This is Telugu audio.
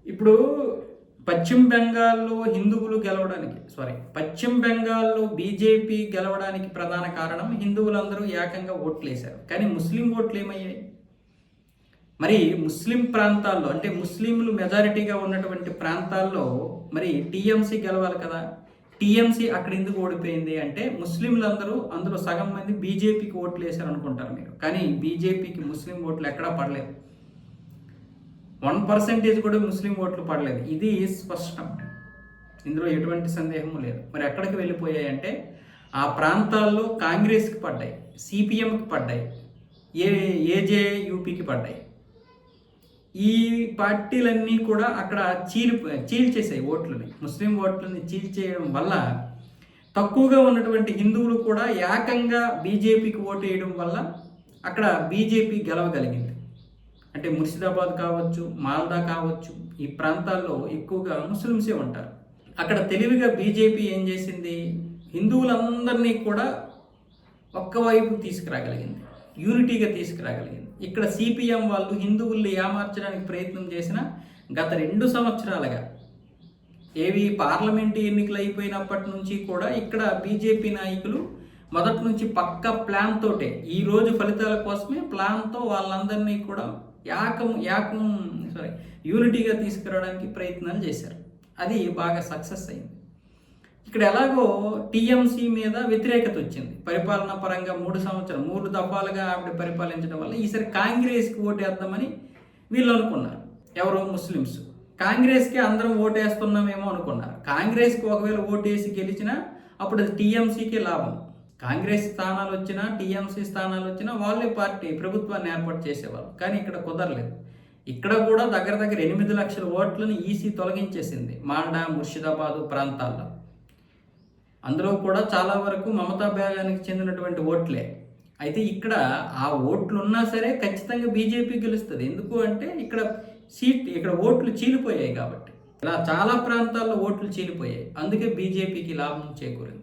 ఇప్పుడు పశ్చిమ బెంగాల్లో హిందువులు గెలవడానికి పశ్చిమ బెంగాల్లో బీజేపీ గెలవడానికి ప్రధాన కారణం హిందువులందరూ ఏకంగా ఓట్లేశారు. కానీ ముస్లిం ఓట్లు ఏమయ్యాయి? మరి ముస్లిం ప్రాంతాల్లో అంటే ముస్లింలు మెజారిటీగా ఉన్నటువంటి ప్రాంతాల్లో మరి టీఎంసీ గెలవాలి కదా. టీఎంసీ అక్కడ ఎందుకు ఓడిపోయింది అంటే ముస్లింలందరూ అందులో సగం మంది బీజేపీకి ఓట్లు వేశారు అనుకుంటారు మీరు. కానీ బీజేపీకి ముస్లిం ఓట్లు ఎక్కడా పడలేదు. 1% కూడా ముస్లిం ఓట్లు పడలేదు. ఇది స్పష్టం, ఇందులో ఎటువంటి సందేహము లేదు. మరి ఎక్కడికి వెళ్ళిపోయాయంటే ఆ ప్రాంతాల్లో కాంగ్రెస్కి పడ్డాయి, సిపిఎంకి పడ్డాయి, ఏజేయూపీకి పడ్డాయి. ఈ పార్టీలన్నీ కూడా అక్కడ చీల్చేసాయి ఓట్లని, ముస్లిం ఓట్లని చీల్చేయడం వల్ల తక్కువగా ఉన్నటువంటి హిందువులు కూడా ఏకంగా బీజేపీకి ఓటు వేయడం వల్ల అక్కడ బీజేపీ గెలవగలిగింది. అంటే ముర్షిదాబాద్ కావచ్చు, మాల్దా కావచ్చు, ఈ ప్రాంతాల్లో ఎక్కువగా ముస్లిమ్సే ఉంటారు. అక్కడ తెలివిగా బీజేపీ ఏం చేసింది, హిందువులందరినీ కూడా ఒక్కవైపు తీసుకురాగలిగింది, యూనిటీగా తీసుకురాగలిగింది. ఇక్కడ సిపిఎం వాళ్ళు హిందువుల్ని ఏమార్చడానికి ప్రయత్నం చేసిన గత 2 సంవత్సరాలుగా పార్లమెంటు ఎన్నికలు అయిపోయినప్పటి నుంచి కూడా ఇక్కడ బీజేపీ నాయకులు మొదటి నుంచి పక్క ప్లాన్ తోటే, ఈ రోజు ఫలితాల కోసమే ప్లాన్తో వాళ్ళందరినీ కూడా యూనిటీగా తీసుకురావడానికి ప్రయత్నాలు చేశారు. అది బాగా సక్సెస్ అయింది. ఇక్కడ ఎలాగో టీఎంసీ మీద వ్యతిరేకత వచ్చింది. పరిపాలనా పరంగా 3 దఫాలుగా ఆవిడ పరిపాలించడం వల్ల ఈసారి కాంగ్రెస్కి ఓటేద్దామని వీళ్ళు అనుకున్నారు. ఎవరో ముస్లిమ్స్ కాంగ్రెస్కి అందరం ఓటేస్తున్నామేమో అనుకున్నారు. కాంగ్రెస్కి ఒకవేళ ఓటేసి గెలిచినా అప్పుడు అది టీఎంసీకి లాభం. కాంగ్రెస్ స్థానాలు వచ్చినా టీఎంసీ స్థానాలు వచ్చినా వాళ్ళే పార్టీ ప్రభుత్వాన్ని ఏర్పాటు చేసేవాళ్ళు. కానీ ఇక్కడ కుదరలేదు. ఇక్కడ కూడా దగ్గర 8 లక్షల ఓట్లను ఈసీ తొలగించేసింది మాల్డా, ముర్షిదాబాదు ప్రాంతాల్లో. అందులో కూడా చాలా వరకు మమతా బేగానికి చెందినటువంటి ఓట్లే. అయితే ఇక్కడ ఆ ఓట్లు ఉన్నా సరే ఖచ్చితంగా బీజేపీ గెలుస్తుంది. ఎందుకు అంటే ఇక్కడ ఓట్లు చీలిపోయాయి కాబట్టి. ఇలా చాలా ప్రాంతాల్లో ఓట్లు చీలిపోయాయి. అందుకే బీజేపీకి లాభం చేకూరింది.